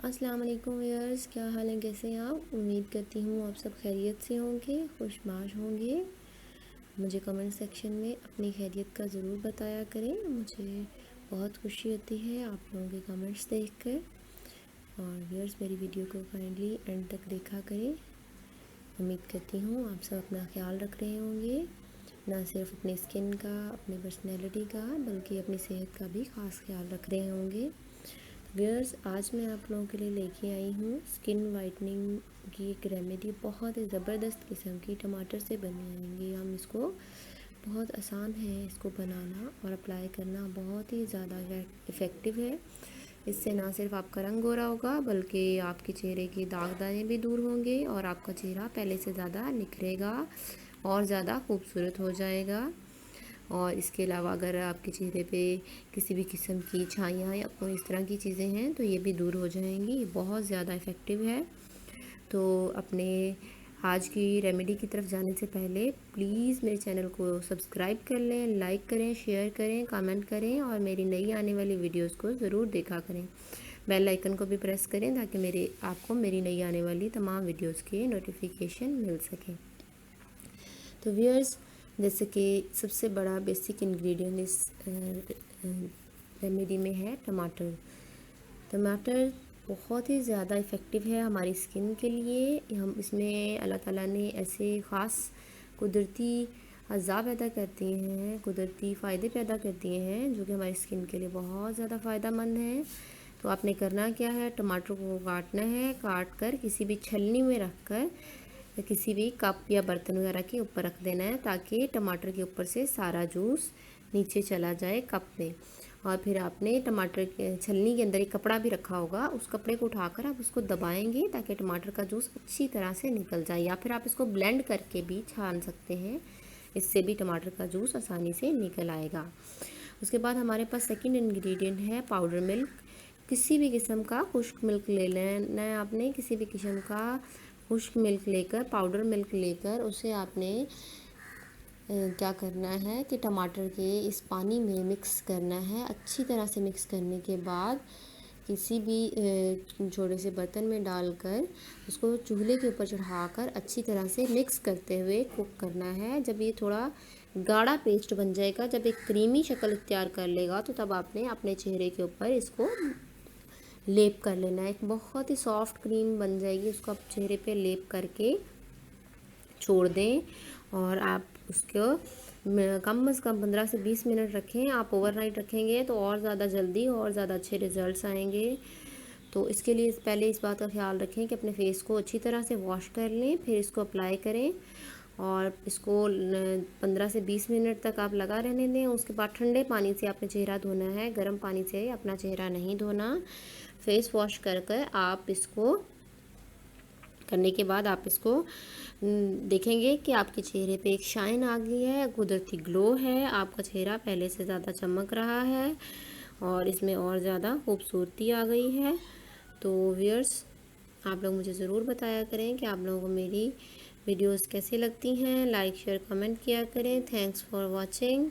अस्सलाम वालेकुम व्यूअर्स, क्या हाल है, कैसे हैं आप। उम्मीद करती हूँ आप सब खैरियत से होंगे, खुशबाश होंगे। मुझे कमेंट सेक्शन में अपनी खैरियत का ज़रूर बताया करें। मुझे बहुत खुशी होती है आप लोगों के कमेंट्स देखकर। और व्यूअर्स, मेरी वीडियो को काइंडली एंड तक देखा करें। उम्मीद करती हूँ आप सब अपना ख्याल रख रहे होंगे, ना सिर्फ अपनी स्किन का, अपनी पर्सनैलिटी का, बल्कि अपनी सेहत का भी ख़ास ख्याल रख रहे होंगे। व्यूअर्स, आज मैं आप लोगों के लिए लेके आई हूँ स्किन वाइटनिंग की एक रेमेडी। बहुत ही ज़बरदस्त किस्म की टमाटर से बनाएंगे हम इसको। बहुत आसान है इसको बनाना और अप्लाई करना बहुत ही ज़्यादा इफ़ेक्टिव है। इससे ना सिर्फ आपका रंग गोरा होगा, बल्कि आपके चेहरे के दाग दाने भी दूर होंगे और आपका चेहरा पहले से ज़्यादा निखरेगा और ज़्यादा खूबसूरत हो जाएगा। और इसके अलावा अगर आपके चेहरे पे किसी भी किस्म की छाइयाँ या कोई इस तरह की चीज़ें हैं तो ये भी दूर हो जाएंगी। ये बहुत ज़्यादा इफ़ेक्टिव है। तो अपने आज की रेमेडी की तरफ जाने से पहले प्लीज़ मेरे चैनल को सब्सक्राइब कर लें, लाइक करें, शेयर करें, कमेंट करें और मेरी नई आने वाली वीडियोस को ज़रूर देखा करें। बेल आइकन को भी प्रेस करें ताकि आपको मेरी नई आने वाली तमाम वीडियोस के नोटिफिकेशन मिल सकें। तो व्यूअर्स, जैसे कि सबसे बड़ा बेसिक इंग्रेडिएंट इस रेमेडी में है टमाटर। टमाटर बहुत ही ज़्यादा इफ़ेक्टिव है हमारी स्किन के लिए। हम इसमें अल्लाह ताला ने ऐसे ख़ास कुदरती अज़ा पैदा करते हैं, कुदरती फ़ायदे पैदा करती हैं जो कि हमारी स्किन के लिए बहुत ज़्यादा फ़ायदेमंद हैं। तो आपने करना क्या है, टमाटर को काटना है, काट कर किसी भी छलनी में रख कर किसी भी कप या बर्तन वगैरह के ऊपर रख देना है ताकि टमाटर के ऊपर से सारा जूस नीचे चला जाए कप में। और फिर आपने टमाटर के छलनी के अंदर एक कपड़ा भी रखा होगा, उस कपड़े को उठाकर आप उसको दबाएंगे ताकि टमाटर का जूस अच्छी तरह से निकल जाए। या फिर आप इसको ब्लेंड करके भी छान सकते हैं, इससे भी टमाटर का जूस आसानी से निकल आएगा। उसके बाद हमारे पास सेकंड इंग्रेडिएंट है पाउडर मिल्क। किसी भी किस्म का खुश्क मिल्क ले लेना है आपने। किसी भी किस्म का खुश्क मिल्क लेकर, पाउडर मिल्क लेकर उसे आपने क्या करना है कि टमाटर के इस पानी में मिक्स करना है। अच्छी तरह से मिक्स करने के बाद किसी भी छोटे से बर्तन में डालकर उसको चूल्हे के ऊपर चढ़ाकर अच्छी तरह से मिक्स करते हुए कुक करना है। जब ये थोड़ा गाढ़ा पेस्ट बन जाएगा, जब एक क्रीमी शक्ल इख्तियार कर लेगा, तो तब आपने अपने चेहरे के ऊपर इसको लेप कर लेना है। एक बहुत ही सॉफ्ट क्रीम बन जाएगी, उसको आप चेहरे पे लेप करके छोड़ दें। और आप उसको कम से कम 15 से 20 मिनट रखें। आप ओवरनाइट रखेंगे तो और ज़्यादा जल्दी और ज़्यादा अच्छे रिज़ल्ट्स आएंगे। तो इसके लिए पहले इस बात का ख्याल रखें कि अपने फेस को अच्छी तरह से वॉश कर लें, फिर इसको अप्लाई करें और इसको 15 से 20 मिनट तक आप लगा रहने दें। उसके बाद ठंडे पानी से आपने चेहरा धोना है, गर्म पानी से अपना चेहरा नहीं धोना। फेस वॉश कर कर आप इसको करने के बाद आप इसको देखेंगे कि आपके चेहरे पे एक शाइन आ गई है, कुदरती ग्लो है, आपका चेहरा पहले से ज़्यादा चमक रहा है और इसमें और ज़्यादा खूबसूरती आ गई है। तो व्यूअर्स, आप लोग मुझे ज़रूर बताया करें कि आप लोगों को मेरी वीडियोस कैसी लगती हैं। लाइक शेयर कमेंट किया करें। Thanks for watching.